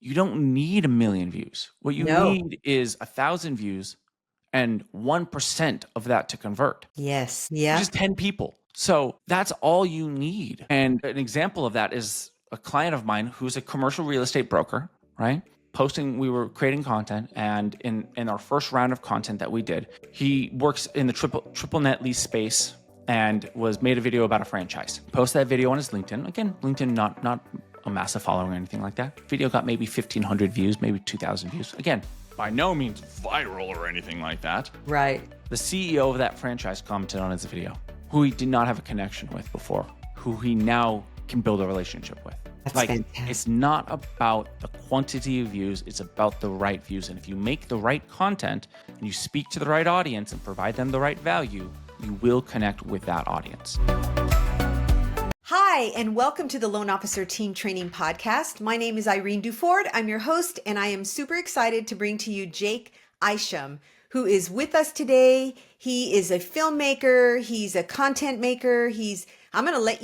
You don't need 1,000,000 views. What you No. need is 1,000 views and 1% of that to convert, Yes. which Yeah. is 10 people. So that's all you need. And an example of that is a client of mine who's a commercial real estate broker, right? We were creating content, and in our first round of content that we did, he works in the triple net lease space and made a video about a franchise. Posted that video on his LinkedIn. Again, LinkedIn not a massive following or anything like that. Video got maybe 1,500 views, maybe 2,000 views. Again, by no means viral or anything like that. Right. The CEO of that franchise commented on his video, who he did not have a connection with before, who he now can build a relationship with. That's Like, fantastic. it's not about the quantity of views, it's about the right views. And if you make the right content and you speak to the right audience and provide them the right value, you will connect with that audience. Hi, and welcome to the Loan Officer Team Training Podcast. My name is Irene Duford. I'm your host, and I am super excited to bring to you Jake Isham, who is with us today. He is a filmmaker. He's a content maker. I'm going to let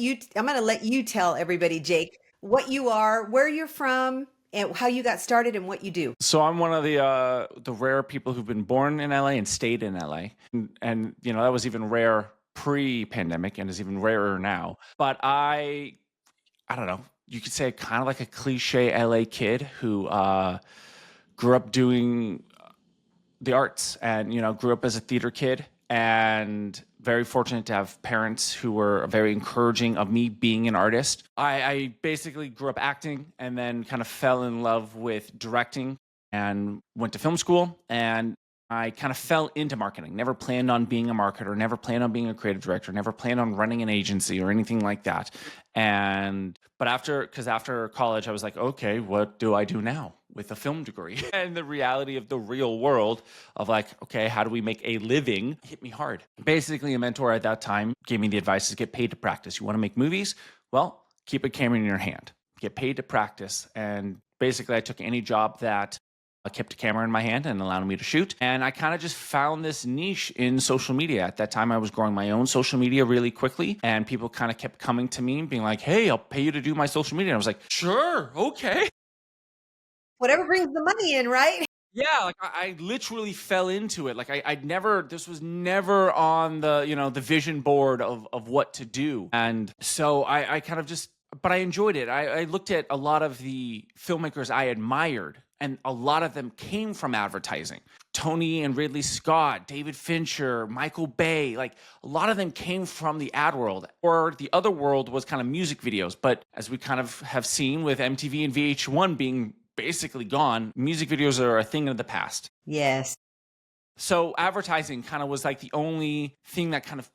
you tell everybody, Jake, what you are, where you're from, and how you got started and what you do. So I'm one of the rare people who've been born in LA and stayed in LA, and you know that was even rare pre-pandemic and is even rarer now. But I don't know. You could say kind of like a cliche LA kid who grew up doing the arts, and grew up as a theater kid, and very fortunate to have parents who were very encouraging of me being an artist. I basically grew up acting and then kind of fell in love with directing and went to film school, and I kind of fell into marketing. Never planned on being a marketer, never planned on being a creative director, never planned on running an agency or anything like that. But after college, I was like, okay, what do I do now with a film degree? And the reality of the real world of like, okay, how do we make a living hit me hard. Basically, a mentor at that time gave me the advice to get paid to practice. You want to make movies? Well, keep a camera in your hand, get paid to practice. And basically, I took any job that I kept a camera in my hand and allowed me to shoot. And I kind of just found this niche in social media. At that time, I was growing my own social media really quickly. And people kind of kept coming to me and being like, hey, I'll pay you to do my social media. And I was like, sure, okay. Whatever brings the money in, right? Yeah, like I literally fell into it. Like this was never on the vision board of what to do. And so I kind of but I enjoyed it. I looked at a lot of the filmmakers I admired, and a lot of them came from advertising. Tony and Ridley Scott, David Fincher, Michael Bay, like a lot of them came from the ad world, or the other world was kind of music videos. But as we kind of have seen with MTV and VH1 being basically gone, music videos are a thing of the past. Yes. So advertising kind of was like the only thing that kind of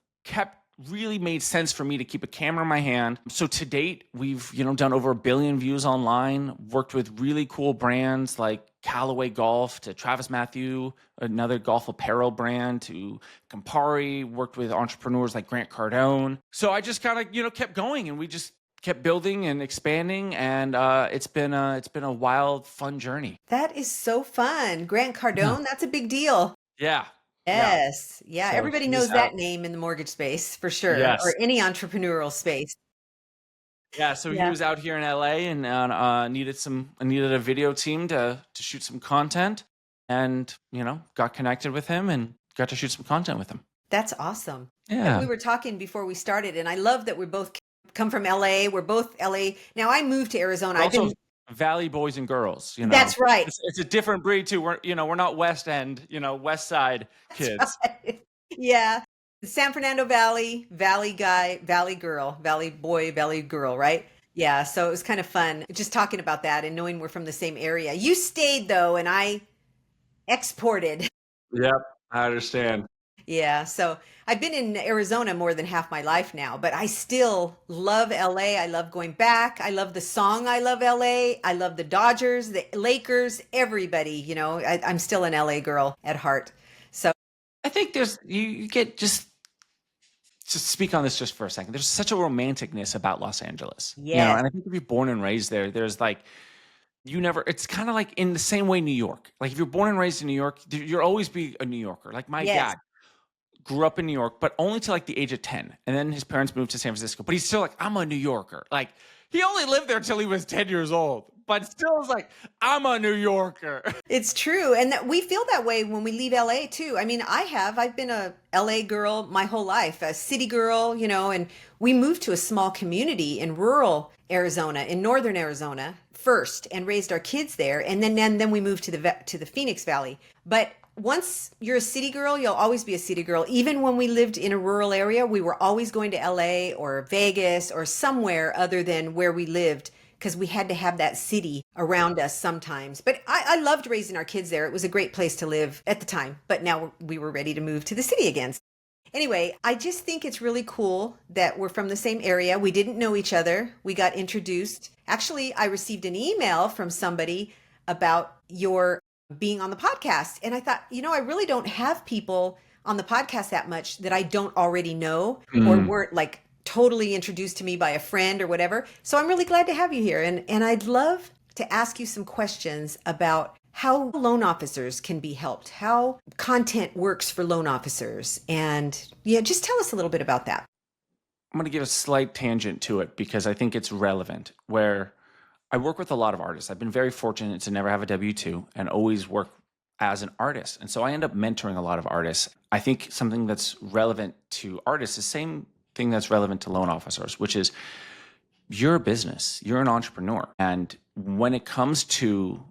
really made sense for me to keep a camera in my hand. So to date, we've done over 1 billion views online, worked with really cool brands like Callaway Golf, to Travis Matthew, another golf apparel brand, to Campari, worked with entrepreneurs like Grant Cardone. So I just kind of kept going, and we just kept building and expanding, and it's been a wild, fun journey. That is so fun. Grant Cardone, that's a big deal. Yeah. Yes. Yeah. So Everybody knows that name in the mortgage space for sure, Yes. or any entrepreneurial space. Yeah. So he Yeah. was out here in LA and needed a video team to shoot some content, and got connected with him and got to shoot some content with him. That's awesome. Yeah. We were talking before we started, and I love that we both come from LA. We're both LA. Now I moved to Arizona. We're also Valley boys and girls. That's right. It's a different breed too. We're not West End, West Side kids. Right. Yeah. San Fernando Valley, Valley guy, Valley girl, Valley boy, Valley girl, right? Yeah. So it was kind of fun just talking about that and knowing we're from the same area. You stayed though, and I exported. Yep, I understand. Yeah. So I've been in Arizona more than half my life now, but I still love LA. I love going back. I love the song. I love LA. I love the Dodgers, the Lakers, everybody. I'm still an LA girl at heart. So I think you get just to speak on this just for a second. There's such a romanticness about Los Angeles. Yes. And I think if you're born and raised there, there's like, it's kind of like in the same way New York. Like if you're born and raised in New York, you'll always be a New Yorker. Like my dad grew up in New York, but only to like the age of 10. And then his parents moved to San Francisco. But he's still like, I'm a New Yorker. Like He only lived there till he was 10 years old, but still is like, I'm a New Yorker. It's true. And that we feel that way when we leave LA too. I mean, I've been a LA girl my whole life, a city girl, and we moved to a small community in rural Arizona, in northern Arizona first, and raised our kids there. And then we moved to the Phoenix Valley. But once you're a city girl, you'll always be a city girl. Even when we lived in a rural area, we were always going to LA or Vegas or somewhere other than where we lived, because we had to have that city around us sometimes. But I loved raising our kids there. It was a great place to live at the time. But now we were ready to move to the city again. Anyway, I just think it's really cool that we're from the same area. We didn't know each other. We got introduced. Actually, I received an email from somebody about your being on the podcast. And I thought, I really don't have people on the podcast that much that I don't already know or weren't like totally introduced to me by a friend or whatever. So I'm really glad to have you here. And I'd love to ask you some questions about how loan officers can be helped, how content works for loan officers. And yeah, just tell us a little bit about that. I'm going to give a slight tangent to it because I think it's relevant, where I work with a lot of artists. I've been very fortunate to never have a W-2 and always work as an artist. And so I end up mentoring a lot of artists. I think something that's relevant to artists is the same thing that's relevant to loan officers, which is you're a business, you're an entrepreneur. And when it comes to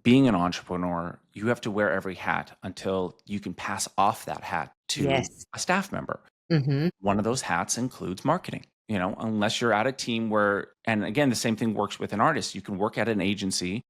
being an entrepreneur, you have to wear every hat until you can pass off that hat to a staff member. Mm-hmm. One of those hats includes marketing. Unless you're at a team where, and again, the same thing works with an artist. You can work at an agency.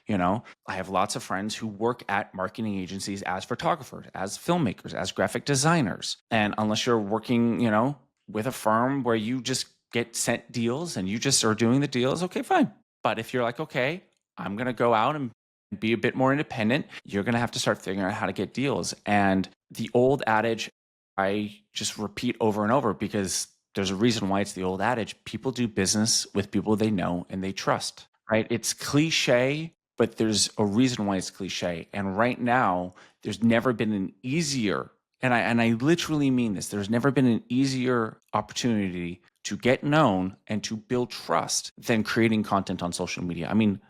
I have lots of friends who work at marketing agencies as photographers, as filmmakers, as graphic designers. And unless you're working, with a firm where you just get sent deals and you just are doing the deals, okay, fine. But if you're like, okay, I'm going to go out and be a bit more independent, you're going to have to start figuring out how to get deals. And the old adage, I just repeat over and over because there's a reason why it's the old adage. People do business with people they know and they trust, right? It's cliche, but there's a reason why it's cliche. And right now, there's never been an easier, and I literally mean this, there's never been an easier opportunity to get known and to build trust than creating content on social media. I mean,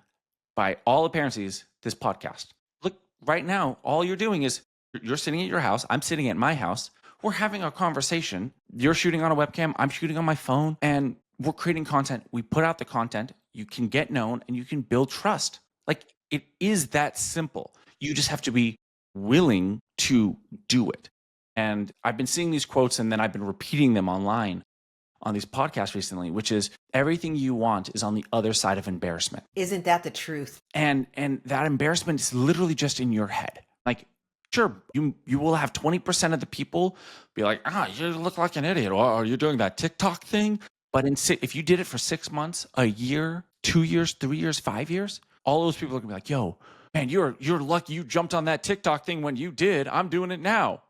by all appearances, this podcast. Look, right now, all you're doing is you're sitting at your house, I'm sitting at my house, we're having a conversation. You're shooting on a webcam, I'm shooting on my phone, and we're creating content. We put out the content, you can get known, and you can build trust. Like, it is that simple. You just have to be willing to do it. And I've been seeing these quotes, and then I've been repeating them online on these podcasts recently, which is everything you want is on the other side of embarrassment. Isn't that the truth? And that embarrassment is literally just in your head. Like, sure, you will have 20% of the people be like, you look like an idiot, or are you doing that TikTok thing? But if you did it for 6 months, a year, 2 years, 3 years, 5 years, all those people are gonna be like, yo, man, you're lucky you jumped on that TikTok thing when you did. I'm doing it now.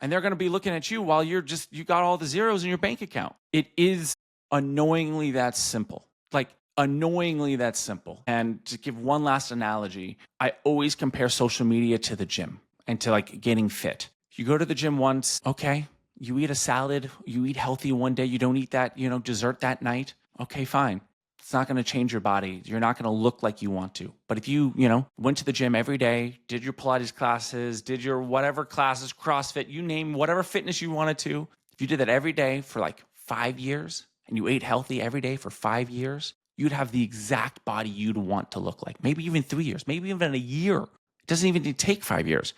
And they're gonna be looking at you while you got all the zeros in your bank account. It is annoyingly that simple. Like, annoyingly that simple. And to give one last analogy, I always compare social media to the gym and to like getting fit. You go to the gym once, okay, you eat a salad, you eat healthy one day, you don't eat that, dessert that night. Okay, fine. It's not going to change your body. You're not going to look like you want to. But if you, went to the gym every day, did your Pilates classes, did your whatever classes, CrossFit, you name whatever fitness you wanted to, if you did that every day for like 5 years and you ate healthy every day for 5 years, you'd have the exact body you'd want to look like. Maybe even 3 years, maybe even a year. It doesn't even need to take 5 years.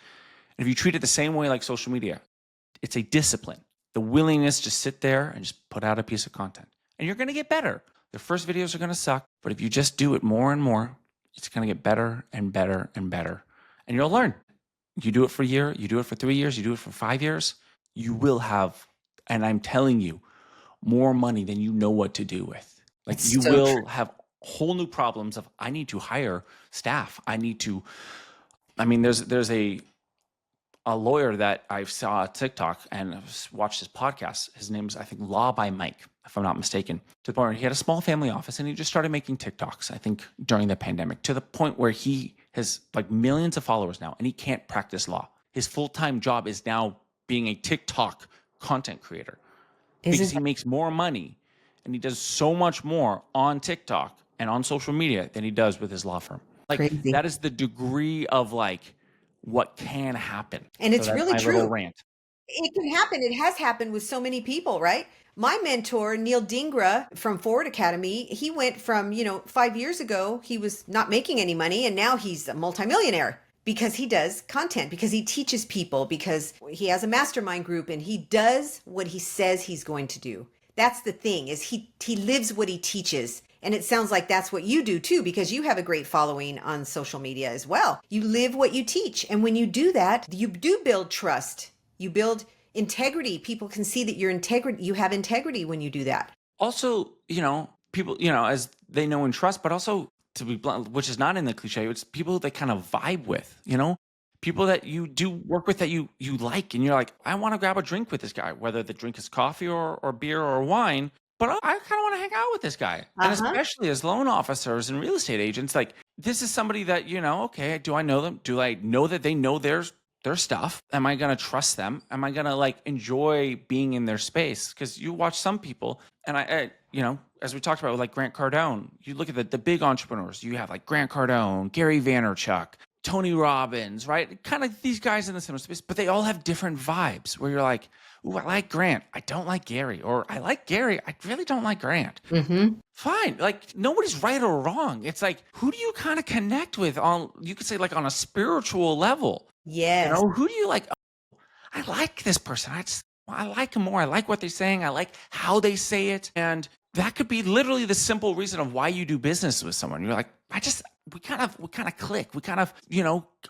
And if you treat it the same way like social media, it's a discipline. The willingness to sit there and just put out a piece of content. And you're going to get better. The first videos are going to suck, but if you just do it more and more, it's going to get better and better and better. And you'll learn. You do it for a year, you do it for 3 years, you do it for 5 years, you will have, and I'm telling you, more money than you know what to do with. Like, you will have whole new problems of, I need to hire staff. There's a lawyer that I saw on TikTok and watched his podcast. His name's, I think, Law by Mike, if I'm not mistaken. To the point where he had a small family office and he just started making TikToks, I think, during the pandemic, to the point where he has like millions of followers now and he can't practice law. His full-time job is now being a TikTok content creator because he makes more money and he does so much more on TikTok and on social media than he does with his law firm. Like, Crazy. that is the degree of like what can happen. And So it's that's really my little true. rant. It can happen. It has happened with so many people, right? My mentor, Neil Dingra from Forward Academy, he went from, 5 years ago, he was not making any money, and now he's a multimillionaire because he does content, because he teaches people, because he has a mastermind group and he does what he says he's going to do. That's the thing, is he lives what he teaches. And it sounds like that's what you do too, because you have a great following on social media as well. You live what you teach. And when you do that, you do build trust. You build integrity. People can see that you have integrity when you do that. Also, people, as they know and trust, but also, to be blunt, which is not in the cliche, it's people that kind of vibe with, people that you do work with that you like, and you're like, I want to grab a drink with this guy, whether the drink is coffee or beer or wine, but I kind of want to hang out with this guy. And Uh-huh. especially as loan officers and real estate agents, like, this is somebody that, okay, do I know them? Do I know that they know their stuff? Am I going to trust them? Am I going to like enjoy being in their space? Because you watch some people, and as we talked about with like Grant Cardone, you look at the big entrepreneurs, you have like Grant Cardone, Gary Vaynerchuk, Tony Robbins, right? Kind of these guys in the similar space, but they all have different vibes where you're like, ooh, I like Grant, I don't like Gary, or I like Gary, I really don't like Grant. Mm-hmm. Fine. Like, nobody's right or wrong. It's like, who do you kind of connect with on, you could say, like, on a spiritual level? Yes. Who do you like? Oh, I like this person. I like them more. I like what they're saying. I like how they say it. And that could be literally the simple reason of why you do business with someone. You're like, we kind of click. We kind of,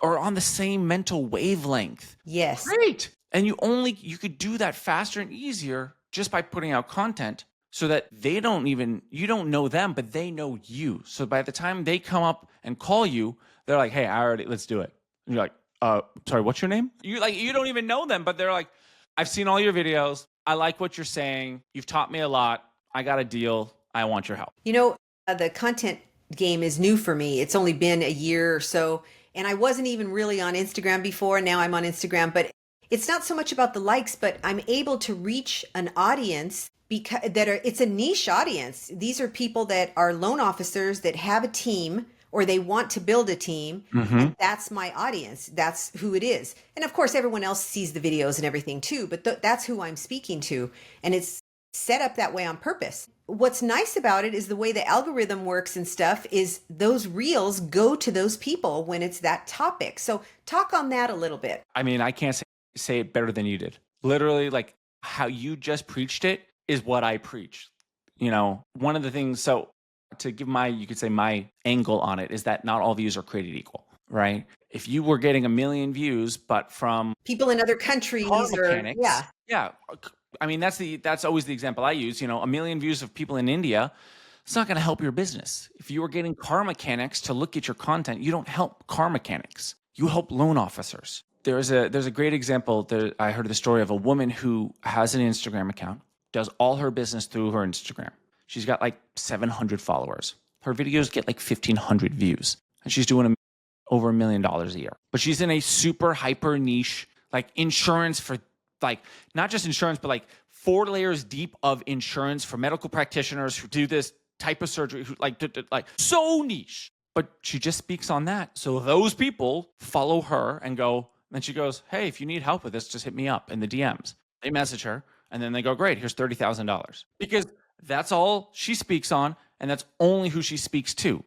are on the same mental wavelength. Yes. Great. And you could do that faster and easier just by putting out content, so that you don't know them, but they know you. So by the time they come up and call you, they're like, hey, let's do it. And you're like, sorry, what's your name? You don't even know them, but they're like, I've seen all your videos. I like what you're saying. You've taught me a lot. I got a deal. I want your help. The content game is new for me. It's only been a year or so, and I wasn't even really on Instagram before. Now I'm on Instagram, but it's not so much about the likes, but I'm able to reach an audience because it's a niche audience. These are people that are loan officers that have a team, or they want to build a team. Mm-hmm. And that's my audience. That's who it is. And of course, everyone else sees the videos and everything too, but that's who I'm speaking to. And it's set up that way on purpose. What's nice about it is the way the algorithm works and stuff is those reels go to those people when it's that topic. So talk on that a little bit. I mean, I can't say it better than you did. Literally, like, how you just preached it is what I preach. One of the things, so to give you could say my angle on it, is that not all views are created equal, right? If you were getting 1 million views, but from people in other countries, car or mechanics, yeah. I mean, that's always the example I use. 1 million views of people in India, it's not going to help your business. If you were getting car mechanics to look at your content, you don't help car mechanics. You help loan officers. There's a great example. I heard the story of a woman who has an Instagram account, does all her business through her Instagram. She's got like 700 followers. Her videos get like 1,500 views, and she's doing over $1 million a year. But she's in a super hyper niche, like insurance for, like, not just insurance, but like 4 layers deep of insurance for medical practitioners who do this type of surgery, who like so niche. But she just speaks on that. So those people follow her and go, and she goes, hey, if you need help with this, just hit me up in the DMs. They message her, and then they go, great, here's $30,000. Because that's all she speaks on, and that's only who she speaks to.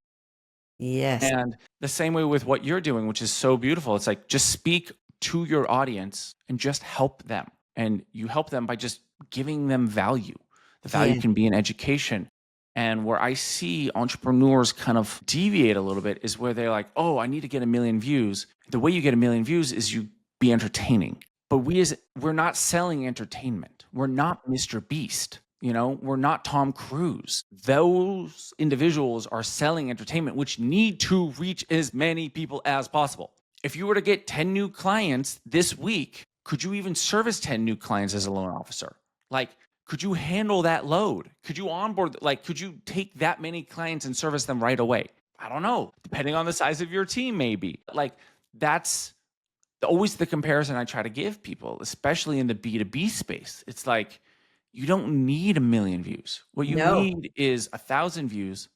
yes. And the same way with what you're doing, which is so beautiful. It's like, just speak to your audience and just help them. And you help them by just giving them value. The value Yeah. can be in education. And where I see entrepreneurs kind of deviate a little bit is where they're like, oh, I need to get 1 million views. The way you get 1 million views is you be entertaining. But we're not selling entertainment. We're not Mr. Beast. We're not Tom Cruise. Those individuals are selling entertainment, which need to reach as many people as possible. If you were to get 10 new clients this week, could you even service 10 new clients as a loan officer? Like, could you handle that load? Could you onboard, could you take that many clients and service them right away? I don't know, depending on the size of your team, maybe. That's always the comparison I try to give people, especially in the B2B space. It's like, You don't need 1,000,000 views. What you No. need is 1,000 views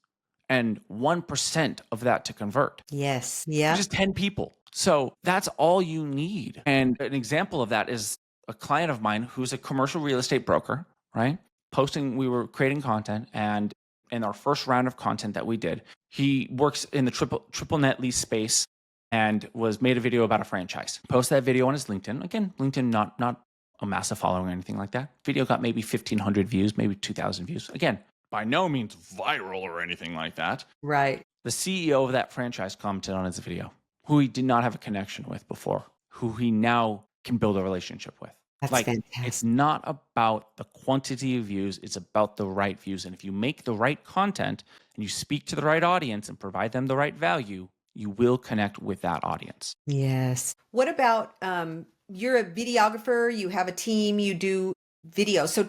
and 1% of that to convert. Yes. Yeah. Just 10 people. So that's all you need. And an example of that is a client of mine who's a commercial real estate broker, right? We were creating content, and in our first round of content that we did, he works in the triple net lease space and made a video about a franchise. Post that video on his LinkedIn. Again, LinkedIn not a massive following or anything like that. Video got maybe 1,500 views, maybe 2,000 views. Again, by no means viral or anything like that. Right. The CEO of that franchise commented on his video, who he did not have a connection with before, who he now can build a relationship with. That's Like, fantastic. it's not about the quantity of views, it's about the right views. And if you make the right content and you speak to the right audience and provide them the right value, you will connect with that audience. Yes. What about you're a videographer, you have a team, you do video. So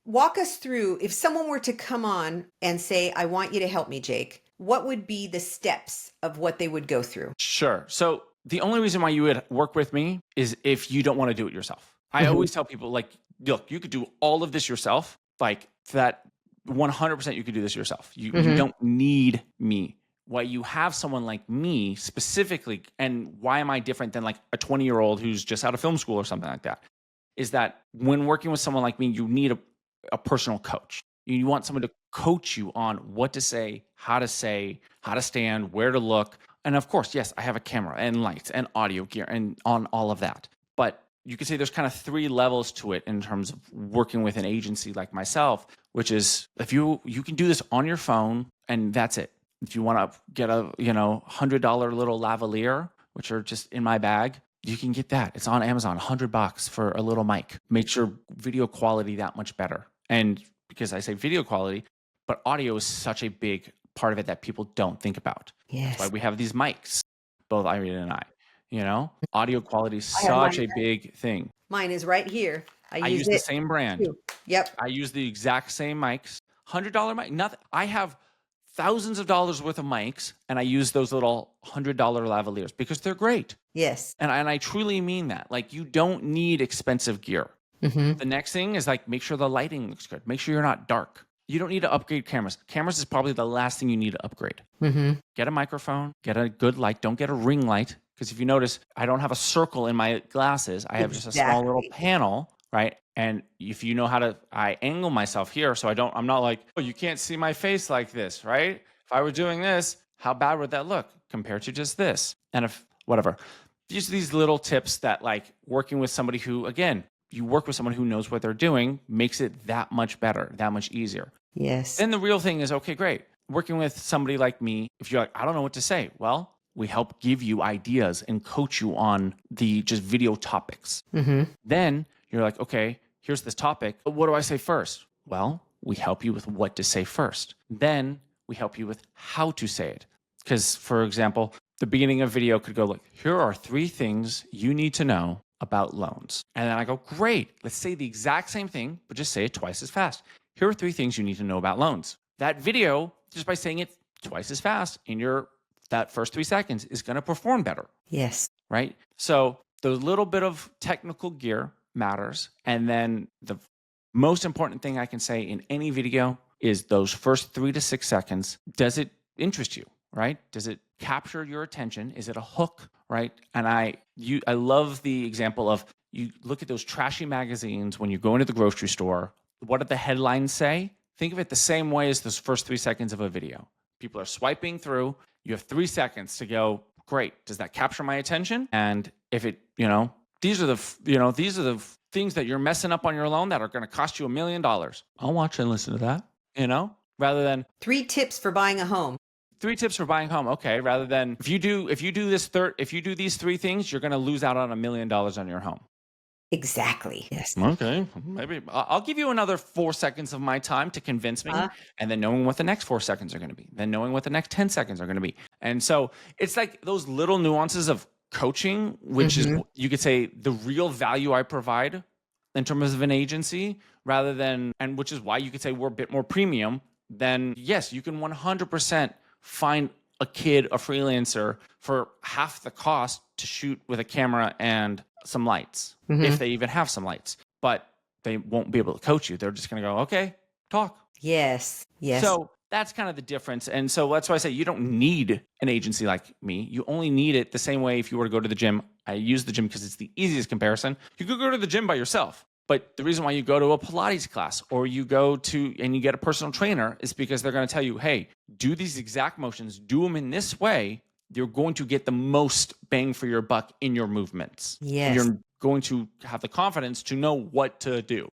walk us through, if someone were to come on and say, I want you to help me, Jake, what would be the steps of what they would go through? Sure. So the only reason why you would work with me is if you don't want to do it yourself. I always tell people, like, look, you could do all of this yourself. Like, that 100% you could do this yourself. You don't need me. Why you have someone like me specifically, and why am I different than like a 20-year-old who's just out of film school or something like that, is that when working with someone like me, you need a personal coach. You want someone to coach you on what to say, how to stand, where to look. And of course, yes, I have a camera and lights and audio gear and on all of that. But you could say there's kind of 3 levels to it in terms of working with an agency like myself, which is if you can do this on your phone and that's it. If you want to get a $100 little lavalier, which are just in my bag, you can get that. It's on Amazon, $100 for a little mic. Makes your video quality that much better. And because I say video quality, but audio is such a big part of it that people don't think about. Yes. That's why we have these mics, both Irene and I. Audio quality is I have such mine a big thing. Mine is right here. I use the same brand. too. Yep. I use the exact same mics. $100 mic. Nothing. I have thousands of dollars worth of mics, and I use those little $100 lavaliers because they're great. Yes. And I truly mean that. Like, you don't need expensive gear. The next thing is, like, make sure the lighting looks good. Make sure you're not dark. You don't need to upgrade cameras. Cameras is probably the last thing you need to upgrade. Get a microphone, get a good light. Don't get a ring light, because if you notice, I don't have a circle in my glasses. I have just a small little panel, right? And if you know I angle myself here, so I'm not like, oh, you can't see my face like this, right? If I were doing this, how bad would that look compared to just this? And whatever. These little tips that, like, working with somebody who, again, you work with someone who knows what they're doing makes it that much better, that much easier. Yes. Then the real thing is, okay, great. Working with somebody like me, if you're like, I don't know what to say, well, we help give you ideas and coach you on the just video topics. Then you're like, okay, here's this topic. But what do I say first? Well, we help you with what to say first. Then we help you with how to say it. Because, for example, the beginning of video could go like, here are 3 things you need to know about loans. And then I go, great, let's say the exact same thing, but just say it twice as fast. Here are 3 things you need to know about loans. That video, just by saying it twice as fast in that first 3 seconds, is going to perform better. Yes. Right? So the little bit of technical gear matters. And then the most important thing I can say in any video is those first 3 to 6 seconds. Does it interest you? Right? Does it capture your attention? Is it a hook? Right? And I love the example of, you look at those trashy magazines when you go into the grocery store. What do the headlines say? Think of it the same way as those first 3 seconds of a video. People are swiping through. You have 3 seconds to go, great. Does that capture my attention? And if it, these are the things that you're messing up on your loan that are going to cost you $1 million. I'll watch and listen to that, rather than 3 tips for buying a home. 3 tips for buying home. Okay. Rather than if you do these 3 things, you're going to lose out on $1 million on your home. Exactly. Yes. Okay. Maybe I'll give you another 4 seconds of my time to convince me, and then knowing what the next 4 seconds are going to be, then knowing what the next 10 seconds are going to be. And so it's like those little nuances of coaching, which is, you could say, the real value I provide in terms of an agency, rather than, and which is why you could say we're a bit more premium than, yes, you can 100% find a freelancer for half the cost to shoot with a camera and some lights, if they even have some lights. But they won't be able to coach you. They're just going to go, okay, talk. Yes. Yes. So that's kind of the difference. And so that's why I say you don't need an agency like me. You only need it the same way if you were to go to the gym. I use the gym because it's the easiest comparison. You could go to the gym by yourself. But the reason why you go to a Pilates class or you go to and you get a personal trainer is because they're going to tell you, hey, do these exact motions, do them in this way. You're going to get the most bang for your buck in your movements. Yes. And you're going to have the confidence to know what to do.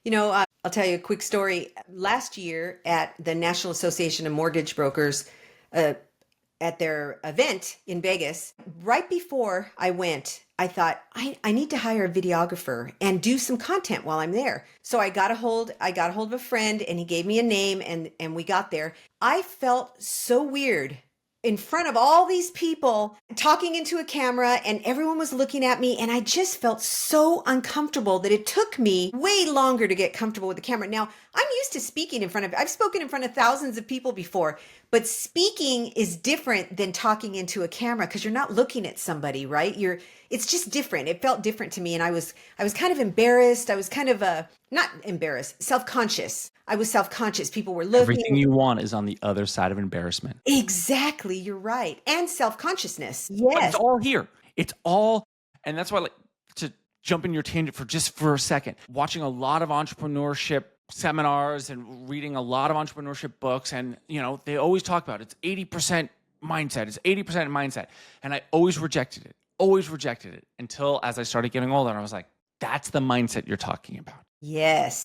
I'll tell you a quick story. Last year at the National Association of Mortgage Brokers, at their event in Vegas, right before I went, I thought I need to hire a videographer and do some content while I'm there. So I got a hold of a friend and he gave me a name and we got there. I felt so weird in front of all these people talking into a camera and everyone was looking at me and I just felt so uncomfortable that it took me way longer to get comfortable with the camera. Now, I'm used to speaking I've spoken in front of thousands of people before, but speaking is different than talking into a camera because you're not looking at somebody, right? It's just different. It felt different to me and I was kind of embarrassed. I was kind of not embarrassed, self-conscious. I was self-conscious. People were looking. Everything you want is on the other side of embarrassment. Exactly. You're right. And self-consciousness. But Yes. it's all here. It's all, and that's why I like to jump in your tangent for a second. Watching a lot of entrepreneurship seminars and reading a lot of entrepreneurship books, and they always talk about it's 80% mindset. It's 80% mindset, and I always rejected it until as I started getting older, and I was like, that's the mindset you're talking about. Yes.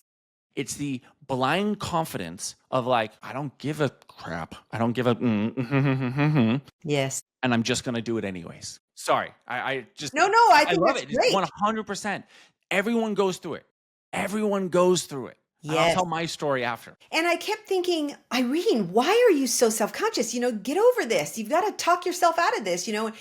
It's the blind confidence of like, I don't give a crap. I don't give a Yes. and I'm just going to do it anyways. Sorry. I just No, I think love that's it. great. It's 100%. Everyone goes through it. Everyone goes through it. And I'll Yes. tell my story after. And I kept thinking, Irene, why are you so self-conscious? Get over this. You've got to talk yourself out of this, And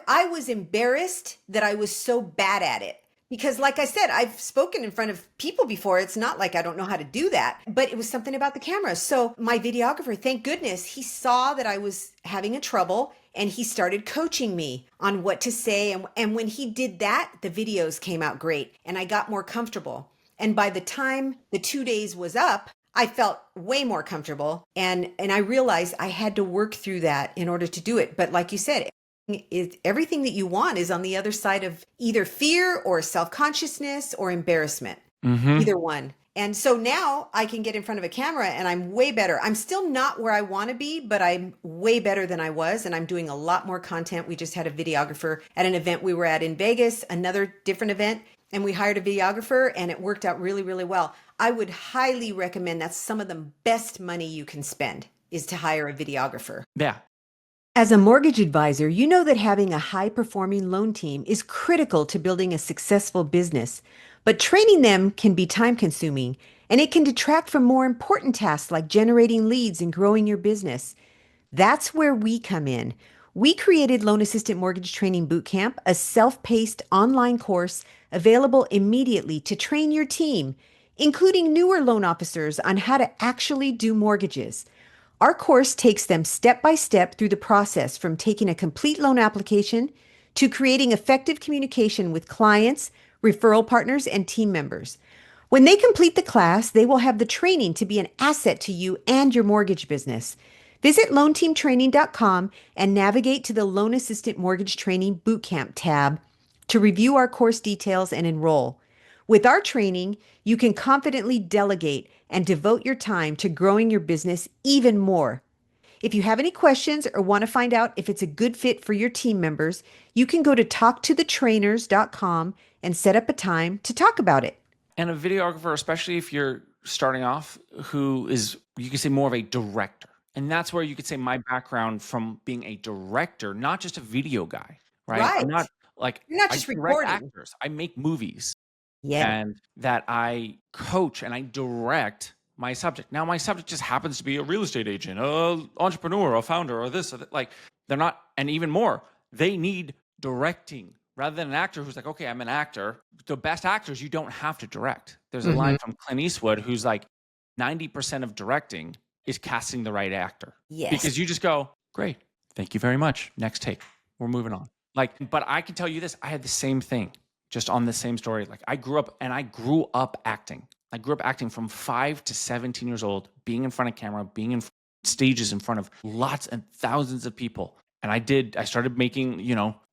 I was embarrassed that I was so bad at it. Because like I said, I've spoken in front of people before. It's not like I don't know how to do that, but it was something about the camera. So my videographer, thank goodness, he saw that I was having a trouble and he started coaching me on what to say. And when he did that, the videos came out great and I got more comfortable. And by the time the 2 days was up, I felt way more comfortable. And I realized I had to work through that in order to do it. But like you said, everything that you want is on the other side of either fear or self-consciousness or embarrassment, either one. And so now I can get in front of a camera and I'm way better. I'm still not where I want to be, but I'm way better than I was. And I'm doing a lot more content. We just had a videographer at an event we were at in Vegas, another different event, and we hired a videographer and it worked out really, really well. I would highly recommend that's some of the best money you can spend is to hire a videographer. Yeah. As a mortgage advisor, you know that having a high-performing loan team is critical to building a successful business, but training them can be time-consuming, and it can detract from more important tasks like generating leads and growing your business. That's where we come in. We created Loan Assistant Mortgage Training Bootcamp, a self-paced online course available immediately to train your team, including newer loan officers on how to actually do mortgages. Our course takes them step by step through the process from taking a complete loan application to creating effective communication with clients, referral partners, and team members. When they complete the class, they will have the training to be an asset to you and your mortgage business. Visit loanteamtraining.com and navigate to the Loan Assistant Mortgage Training Bootcamp tab to review our course details and enroll. With our training, you can confidently delegate and devote your time to growing your business even more. If you have any questions or want to find out if it's a good fit for your team members, you can go to talktothetrainers.com and set up a time to talk about it. And a videographer, especially if you're starting off, who is, you could say, more of a director. And that's where you could say my background from being a director, not just a video guy, right? I'm not like, You're not just I direct recording. actors. I make movies. Yeah. And that I coach and I direct my subject. Now, my subject just happens to be a real estate agent, an entrepreneur, a founder, or this, or that. Like, they're not, and even more, they need directing rather than an actor who's like, okay, I'm an actor. The best actors, you don't have to direct. There's a line from Clint Eastwood who's like, 90% of directing is casting the right actor. Yes. Because you just go, great, thank you very much. Next take, we're moving on. Like, but I can tell you this, I had the same thing. just on the same story. Like I grew up acting. I grew up acting from 5 to 17 years old, being in front of camera, being in stages in front of lots and thousands of people. And I started making,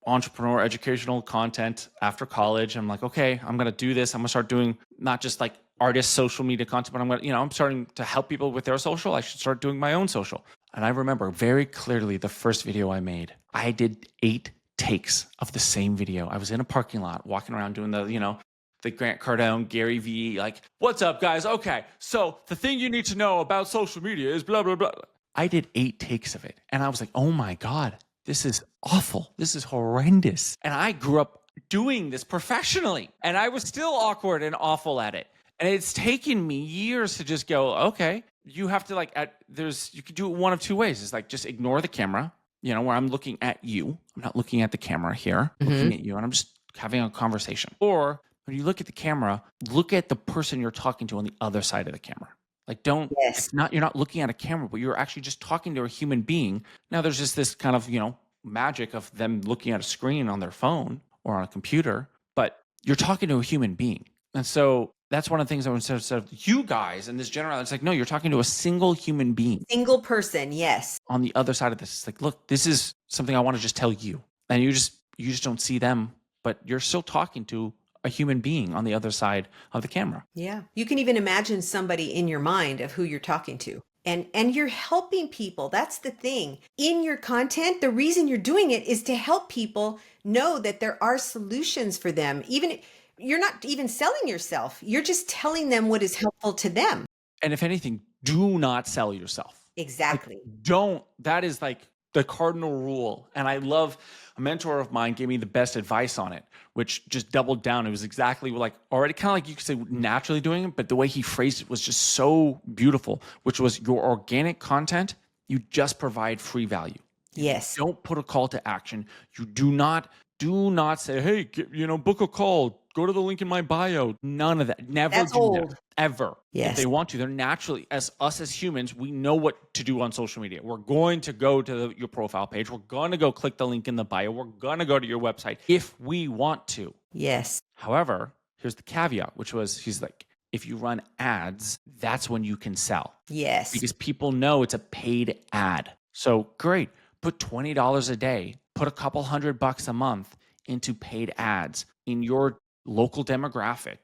entrepreneur educational content after college. I'm like, okay, I'm going to do this. I'm going to start doing not just like artist social media content, but I'm going to, I'm starting to help people with their social. I should start doing my own social. And I remember very clearly the first video I made, I did 8 takes of the same video. I was in a parking lot walking around doing the Grant Cardone, Gary Vee, like, what's up, guys? Okay, so the thing you need to know about social media is blah, blah, blah. I did 8 takes of it. And I was like, oh my God, this is awful. This is horrendous. And I grew up doing this professionally. And I was still awkward and awful at it. And it's taken me years to just go, okay, you have to you could do it one of 2 ways. It's like, just ignore the camera, where I'm looking at you. I'm not looking at the camera here, looking at you, and I'm just having a conversation. Or when you look at the camera, look at the person you're talking to on the other side of the camera. Like Yes. you're not looking at a camera, but you're actually just talking to a human being. Now there's just this kind of, magic of them looking at a screen on their phone or on a computer, but you're talking to a human being. And so that's one of the things I would say of you guys and this general, it's like, no, you're talking to a single human being. Single person, yes. On the other side of this, it's like, look, this is something I want to just tell you. And you just don't see them, but you're still talking to a human being on the other side of the camera. Yeah. You can even imagine somebody in your mind of who you're talking to. And you're helping people. That's the thing. In your content, the reason you're doing it is to help people know that there are solutions for them. Even you're not even selling yourself. You're just telling them what is helpful to them. And if anything, do not sell yourself. Exactly. That is like the cardinal rule. And I love, a mentor of mine gave me the best advice on it, which just doubled down. It was exactly like already kind of like you could say naturally doing it, but the way he phrased it was just so beautiful, which was your organic content, you just provide free value. Yes. Don't put a call to action. You do not say, hey, book a call, go to the link in my bio. None of that. Never That's do old. that. Ever. Yes. If they want to, they're naturally, as humans, we know what to do on social media. We're going to go to your profile page. We're going to go click the link in the bio. We're going to go to your website if we want to. Yes. However, here's the caveat, which was, he's like, if you run ads, that's when you can sell. Yes. Because people know it's a paid ad. So great. Put $20 a day, put a couple $100 a month into paid ads in your local demographic.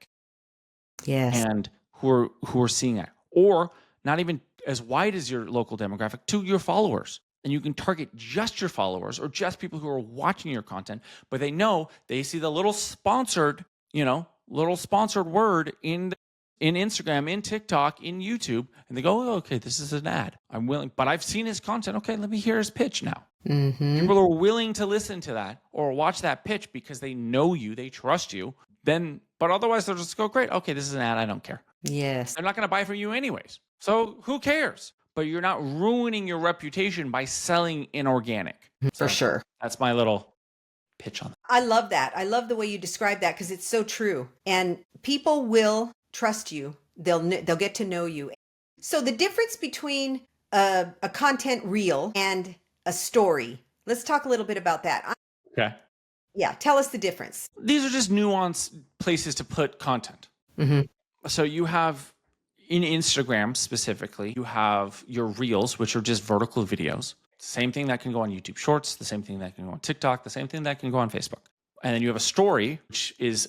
Yes. And who are seeing it, or not even as wide as your local demographic, to your followers. And you can target just your followers or just people who are watching your content, but they see the little sponsored word in Instagram, in TikTok, in YouTube, and they go, oh, okay, this is an ad. I'm willing, but I've seen his content. Okay, let me hear his pitch now. Mm-hmm. People are willing to listen to that or watch that pitch because they know you, they trust you. But otherwise they'll just go, great, okay, this is an ad, I don't care. Yes. They're not going to buy from you anyways. So who cares? But you're not ruining your reputation by selling inorganic. For sure. That's my little pitch on that. I love that. I love the way you describe that because it's so true. And people will trust you. They'll get to know you. So the difference between a content reel and a story. Let's talk a little bit about that. Okay. Yeah, tell us the difference. These are just nuanced places to put content. Mm-hmm. So you have, in Instagram specifically, you have your reels, which are just vertical videos. Same thing that can go on YouTube Shorts, the same thing that can go on TikTok, the same thing that can go on Facebook. And then you have a story, which is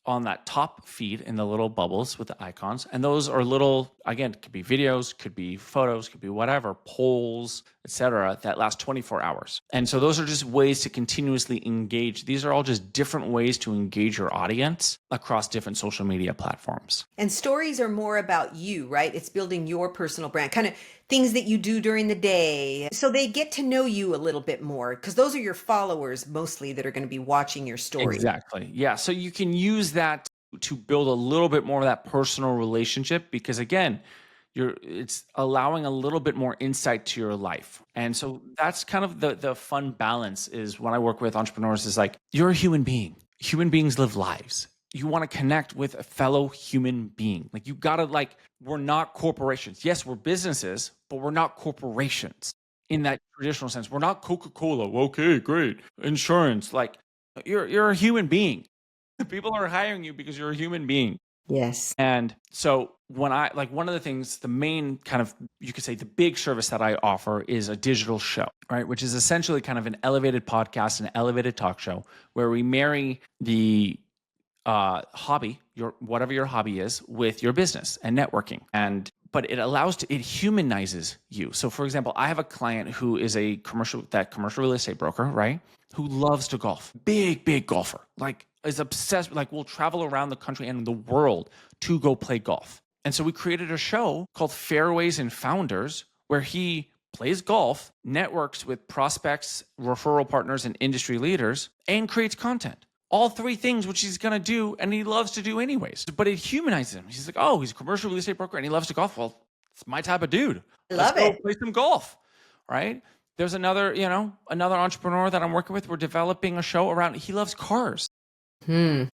on that top feed in the little bubbles with the icons. And those are little, again, could be videos, could be photos, could be whatever, polls, etc., that last 24 hours. And so those are just ways to continuously engage. These are all just different ways to engage your audience across different social media platforms. And stories are more about you, right? It's building your personal brand, kind of things that you do during the day. So they get to know you a little bit more because those are your followers mostly that are going to be watching your story. Exactly. Yeah. So you can use that to build a little bit more of that personal relationship because, again, it's allowing a little bit more insight to your life. And so that's kind of the fun balance is when I work with entrepreneurs is like, you're a human being. Human beings live lives. You want to connect with a fellow human being. Like you got to we're not corporations. Yes, we're businesses, but we're not corporations in that traditional sense. We're not Coca-Cola. Okay, great. Insurance. You're a human being. People are hiring you because you're a human being. Yes. And so when I like one of the things, the main kind of, you could say the big service that I offer is a digital show, right? Which is essentially kind of an elevated podcast, an elevated talk show where we marry the hobby, whatever your hobby is, with your business and networking. But it humanizes you. So for example, I have a client who is a commercial real estate broker, right? Who loves to golf. Big golfer. Like is obsessed, like will travel around the country and the world to go play golf. And so we created a show called Fairways and Founders where he plays golf, networks with prospects, referral partners, and industry leaders, and creates content. All three things which he's going to do and he loves to do anyways. But it humanizes him. He's like, oh, he's a commercial real estate broker and he loves to golf. Well, it's my type of dude. Love Let's go it. play some golf, right? There's another entrepreneur that I'm working with. We're developing a show around, he loves cars. You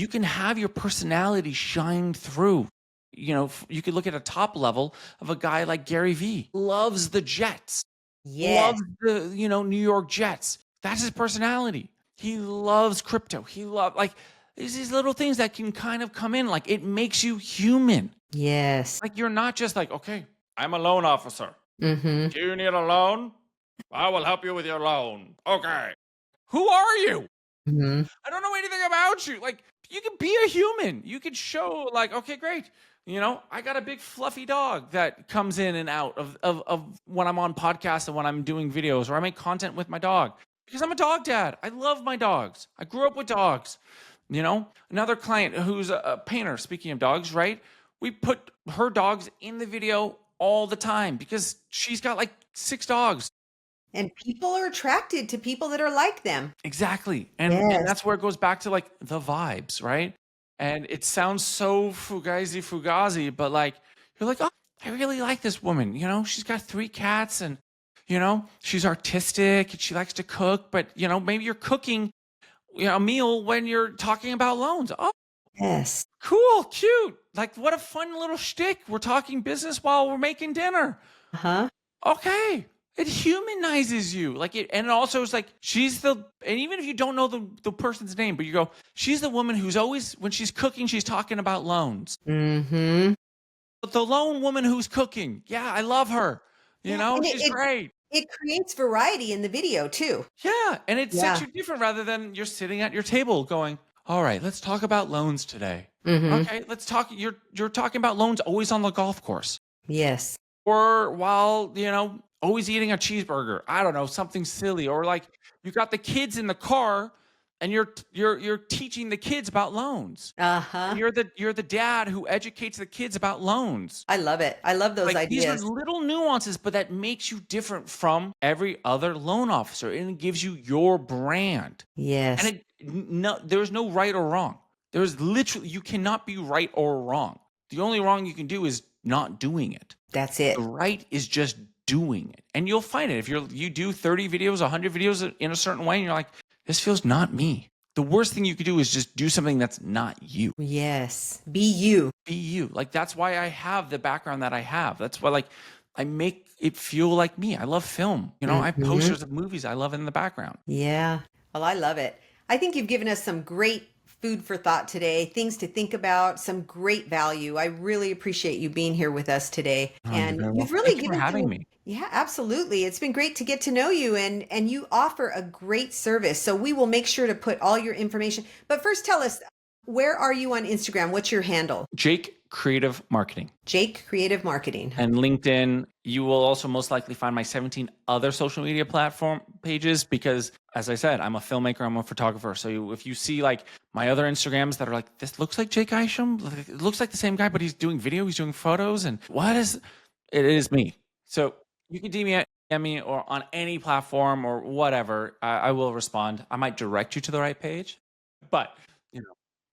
can have your personality shine through. You could look at a top level of a guy like Gary Vee, loves the Jets, Yes. loves the, New York Jets. That's his personality. He loves crypto. He loves these little things that can kind of come in. Like it makes you human. Yes. Like you're not just like, okay, I'm a loan officer. Mm-hmm. Do you need a loan? I will help you with your loan. Okay. Who are you? Mm-hmm. I don't know anything about you. Like you can be a human. You could show like, okay, great. I got a big fluffy dog that comes in and out of when I'm on podcasts and when I'm doing videos or I make content with my dog. Because I'm a dog dad. I love my dogs. I grew up with dogs. Another client who's a painter, speaking of dogs, right? We put her dogs in the video all the time because she's got like 6 dogs. And people are attracted to people that are like them. Exactly. And Yes. that's where it goes back to like the vibes, right? And it sounds so fugazi, but like, you're like, oh, I really like this woman. She's got 3 cats and she's artistic and she likes to cook, but maybe you're cooking a meal when you're talking about loans. Oh, Yes. cool, cute. Like what a fun little shtick. We're talking business while we're making dinner. Uh-huh. Okay. It humanizes you. And it also is like, and even if you don't know the person's name, but you go, she's the woman who's always, when she's cooking, she's talking about loans. Mm-hmm. But the lone woman who's cooking. Yeah, I love her. And She's great. it creates variety in the video too. Yeah, and it sets Yeah. you different rather than you're sitting at your table going, all right, let's talk about loans today. Mm-hmm. Okay, let's talk. You're talking about loans always on the golf course. Yes. Or while, always eating a cheeseburger. I don't know, something silly. Or like you got the kids in the car and you're teaching the kids about loans. Uh-huh. And you're the dad who educates the kids about loans. I love it. I love those These ideas. are little nuances, but that makes you different from every other loan officer, and it gives you your brand. Yes. And there's no right or wrong. You cannot be right or wrong. The only wrong you can do is not doing it. That's it. The right is just doing it, and you'll find it if you do 30 videos, 100 videos in a certain way, and you're like, this feels not me. The worst thing you could do is just do something that's not you. Yes. Be you. Be you. Like that's why I have the background that I have. That's why I make it feel like me. I love film. I have posters of movies I love in the background. Yeah. Well, I love it. I think you've given us some great food for thought today, things to think about, some great value. I really appreciate you being here with us today. And you've really Thank you for having me. Yeah, absolutely. It's been great to get to know you, and you offer a great service. So we will make sure to put all your information. But first tell us, where are you on Instagram? What's your handle? Jake Creative Marketing. Jake Creative Marketing. And LinkedIn. You will also most likely find my 17 other social media platform pages because, as I said, I'm a filmmaker, I'm a photographer. So if you see like my other Instagrams that are like, this looks like Jake Isham, it looks like the same guy, but he's doing video, he's doing photos, and it is me. So you can DM me or on any platform or whatever. I will respond. I might direct you to the right page, but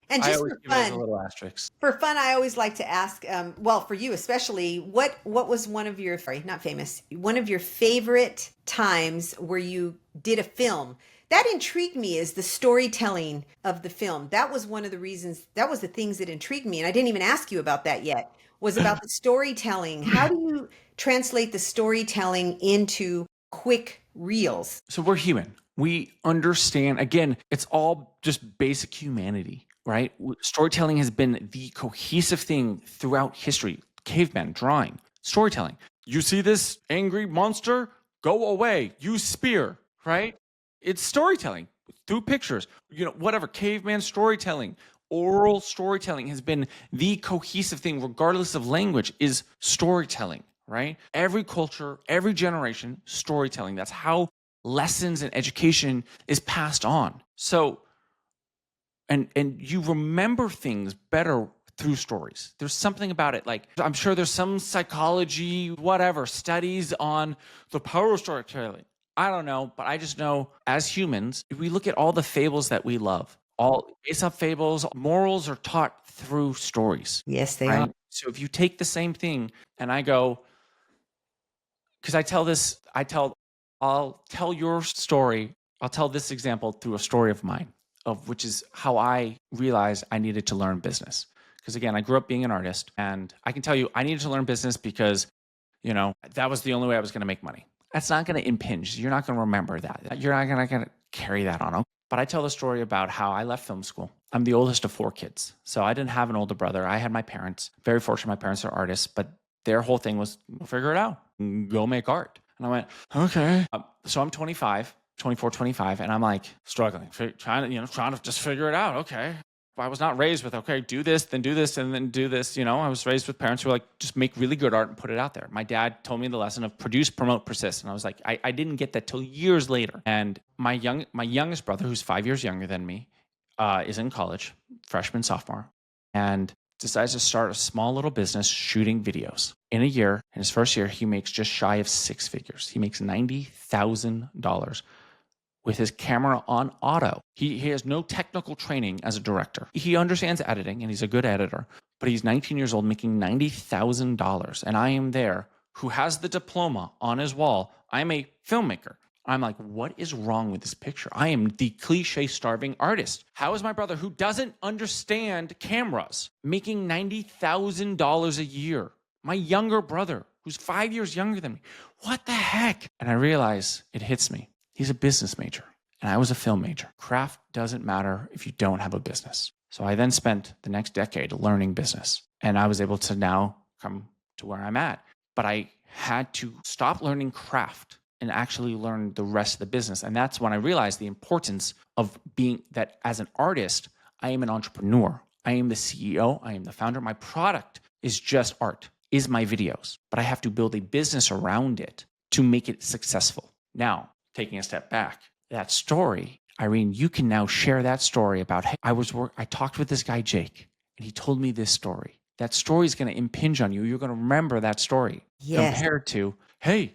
And I just always for give those a fun, little asterisk. I always like to ask, well, for you especially, what was one of your, not famous, one of your favorite times where you did a film? That intrigued me, is the storytelling of the film. That was one of the reasons, that was the things that intrigued me. And I didn't even ask you about that yet, was about the storytelling. How do you translate the storytelling into quick reels? So we're human. We understand, again, it's all just basic humanity, right? Storytelling has been the cohesive thing throughout history. Cavemen, drawing, storytelling. You see this angry monster? Go away. Use spear, right? It's storytelling through pictures. Whatever, caveman storytelling, oral storytelling has been the cohesive thing, regardless of language, is storytelling, right? Every culture, every generation, storytelling. That's how lessons and education is passed on. So, and you remember things better through stories. There's something about it. Like, I'm sure there's some psychology, whatever, studies on the power of storytelling. I don't know, but I just know as humans, if we look at all the fables that we love, all Aesop fables, morals are taught through stories, Yes, they are. right? So if you take the same thing and I go, because I'll tell your story. I'll tell this example through a story of mine, of which is how I realized I needed to learn business. Because again, I grew up being an artist, and I can tell you I needed to learn business because, that was the only way I was going to make money. That's not going to impinge. You're not going to remember that. You're not going to carry that on. But I tell the story about how I left film school. I'm the oldest of 4 kids. So I didn't have an older brother. I had my parents. Very fortunate my parents are artists, but their whole thing was figure it out, go make art. And I went, okay. So I'm 25, 24, 25, and I'm like struggling, trying to just figure it out. Okay. I was not raised with, okay, do this, and then do this. I was raised with parents who were like, just make really good art and put it out there. My dad told me the lesson of produce, promote, persist. And I was like, I didn't get that till years later. And my youngest brother, who's 5 years younger than me, is in college, freshman, sophomore, and decides to start a small little business shooting videos. In a year, in his first year, he makes just shy of 6 figures. He makes $90,000 with his camera on auto. He has no technical training as a director. He understands editing and he's a good editor, but he's 19 years old making $90,000. And I am there, who has the diploma on his wall. I'm a filmmaker. I'm like, what is wrong with this picture? I am the cliche starving artist. How is my brother, who doesn't understand cameras, making $90,000 a year? My younger brother, who's 5 years younger than me. What the heck? And I realize it hits me. He's a business major and I was a film major. Craft doesn't matter if you don't have a business. So I then spent the next decade learning business, and I was able to now come to where I'm at. But I had to stop learning craft and actually learn the rest of the business. And that's when I realized the importance of being that as an artist, I am an entrepreneur. I am the CEO. I am the founder. My product is just art, is my videos, but I have to build a business around it to make it successful. Now, taking a step back, that story, Irene, you can now share that story about, hey, I talked with this guy, Jake, and he told me this story. That story is going to impinge on you. You're going to remember that story. Yes. Compared to, hey,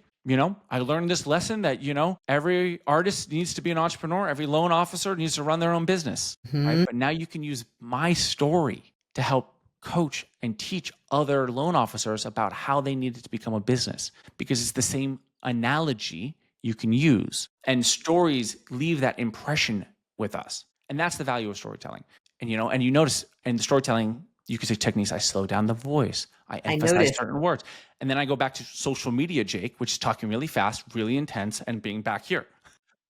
I learned this lesson that, every artist needs to be an entrepreneur. Every loan officer needs to run their own business. Right? But now you can use my story to help coach and teach other loan officers about how they needed to become a business, because it's the same analogy you can use. And stories leave that impression with us. And that's the value of storytelling. And you notice in the storytelling, you can say techniques, I slow down the voice, I emphasize noticed. certain words. And then I go back to social media, Jake, which is talking really fast, really intense, and being back here.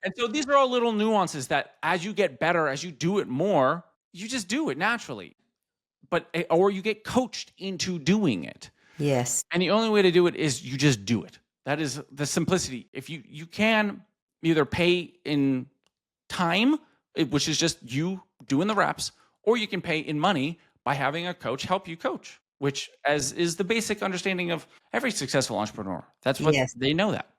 And so these are all little nuances that as you get better, as you do it more, you just do it naturally. Or you get coached into doing it. Yes. And the only way to do it is you just do it. That is the simplicity. If you can either pay in time, which is just you doing the reps, or you can pay in money by having a coach help you coach, which as is the basic understanding of every successful entrepreneur. That's what Yes. they know that.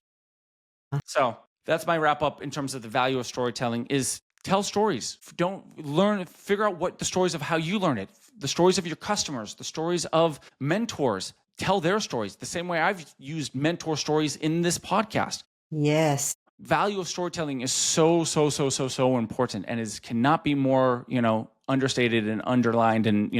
So that's my wrap up in terms of the value of storytelling is tell stories. Figure out what the stories of how you learn it, the stories of your customers, the stories of mentors. Tell their stories the same way I've used mentor stories in this podcast. Yes. Value of storytelling is so important, and cannot be more, understated and underlined and,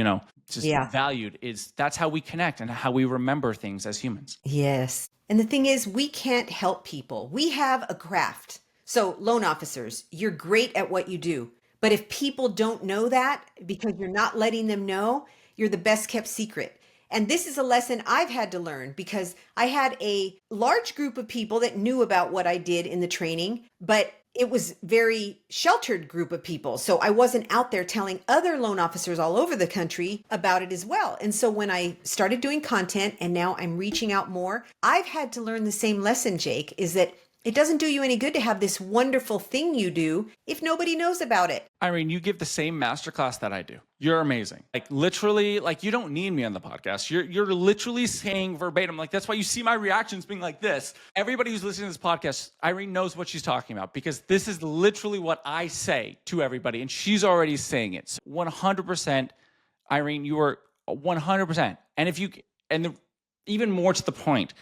valued. That's how we connect and how we remember things as humans. Yes. And the thing is, we can't help people. We have a craft. So loan officers, you're great at what you do. But if people don't know that because you're not letting them know, you're the best kept secret. And this is a lesson I've had to learn because I had a large group of people that knew about what I did in the training, but it was very sheltered group of people. So I wasn't out there telling other loan officers all over the country about it as well. And so when I started doing content and now I'm reaching out more, I've had to learn the same lesson, Jake, is that it doesn't do you any good to have this wonderful thing you do if nobody knows about it. Irene, you give the same masterclass that I do. You're amazing. Like literally, like you don't need me on the podcast. You're literally saying verbatim. Like that's why you see my reactions being like this. Everybody who's listening to this podcast, Irene knows what she's talking about because this is literally what I say to everybody, and she's already saying it. So 100%, Irene, you are 100%. And if you even more to the point,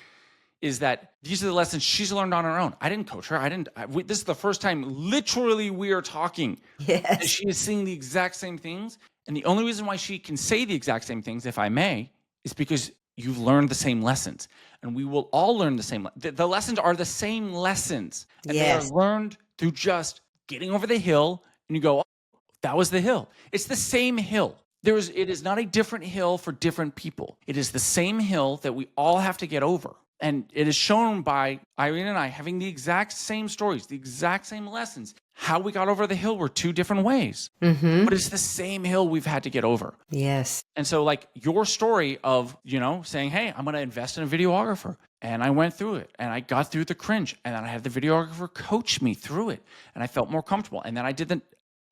is that these are the lessons she's learned on her own. I didn't coach her. This is the first time literally we are talking. Yes. And she is saying the exact same things. And the only reason why she can say the exact same things, if I may, is because you've learned the same lessons. And we will all learn the same. The lessons are the same lessons. And Yes. they are learned through just getting over the hill. And you go, oh, that was the hill. It's the same hill. It is not a different hill for different people. It is the same hill that we all have to get over. And it is shown by Irene and I having the exact same stories, the exact same lessons. How we got over the hill were two different ways, but it's the same hill we've had to get over. Yes. And so like your story of, saying, hey, I'm going to invest in a videographer. And I went through it and I got through the cringe and then I had the videographer coach me through it and I felt more comfortable. And then I did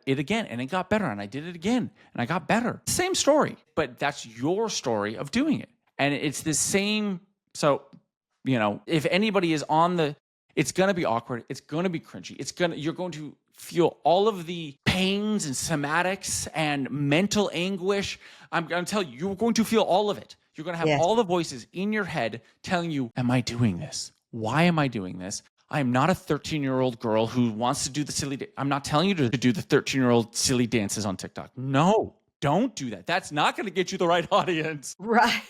it again and it got better and I did it again and I got better. Same story, but that's your story of doing it. And it's the same. So if anybody is it's going to be awkward. It's going to be cringy. You're going to feel all of the pains and somatics and mental anguish. I'm going to tell you, you're going to feel all of it. You're going to have all the voices in your head telling you, am I doing this? Why am I doing this? I am not a 13-year-old girl who wants to do the silly. I'm not telling you to do the 13-year-old silly dances on TikTok. No, don't do that. That's not going to get you the right audience. Right.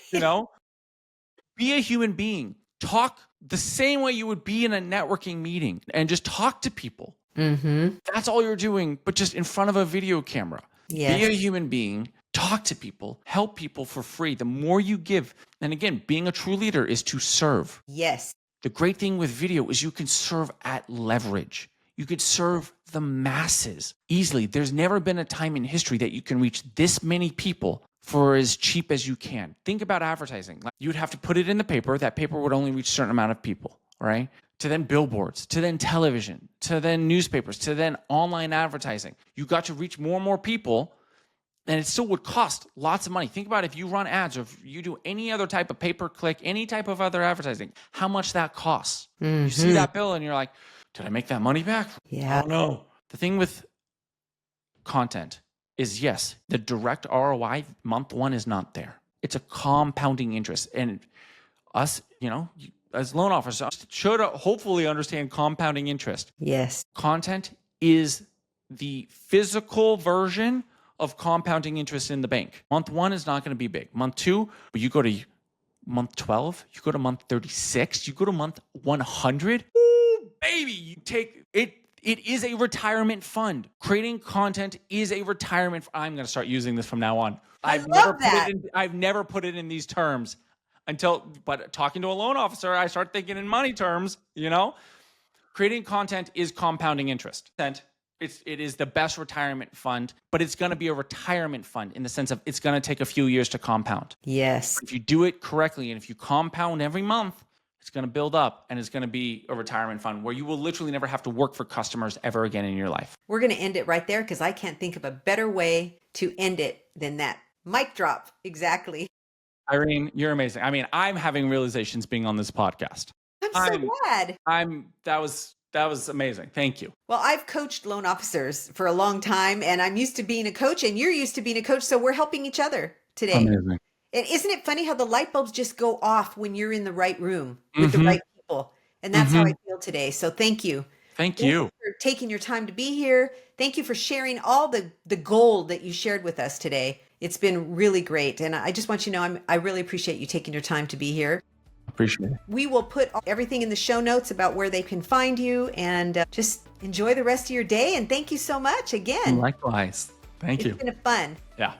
Be a human being. Talk the same way you would be in a networking meeting and just talk to people. That's all you're doing, but just in front of a video camera. Yes. Be a human being, talk to people, help people for free. The more you give, and again, being a true leader is to serve. Yes. The great thing with video is you can serve at leverage. You could serve the masses easily. There's never been a time in history that you can reach this many people for as cheap as you can. Think about advertising. You'd have to put it in the paper. That paper would only reach a certain amount of people, right? To then billboards, to then television, to then newspapers, to then online advertising. You got to reach more and more people, and it still would cost lots of money. Think about if you run ads or if you do any other type of pay-per-click, any type of other advertising, how much that costs. You see that bill and you're like, did I make that money back? Yeah. Oh, no. The thing with content is, yes, the direct ROI month one is not there. It's a compounding interest. And us, as loan officers, should hopefully understand compounding interest. Yes. Content is the physical version of compounding interest in the bank. Month one is not going to be big. Month two, you go to month 12, you go to month 36, you go to month 100. Ooh, baby, you take it. It is a retirement fund. Creating content is a retirement. I'm going to start using this from now on. I've never put it in these terms but talking to a loan officer, I start thinking in money terms, Creating content is compounding interest. It is the best retirement fund, but it's going to be a retirement fund in the sense of it's going to take a few years to compound. Yes. If you do it correctly and if you compound every month, it's going to build up and it's going to be a retirement fund where you will literally never have to work for customers ever again in your life. We're going to end it right there because I can't think of a better way to end it than that. Mic drop. Exactly. Irene, you're amazing. I mean, I'm having realizations being on this podcast. I'm so glad. That was amazing. Thank you. Well, I've coached loan officers for a long time and I'm used to being a coach and you're used to being a coach. So we're helping each other today. Amazing. And isn't it funny how the light bulbs just go off when you're in the right room with the right people? And that's how I feel today. So thank you. Thank you for taking your time to be here. Thank you for sharing all the gold that you shared with us today. It's been really great. And I just want you to know, I really appreciate you taking your time to be here. Appreciate it. We will put everything in the show notes about where they can find you and just enjoy the rest of your day. And thank you so much again. Likewise. Thank you. It's been fun. Yeah.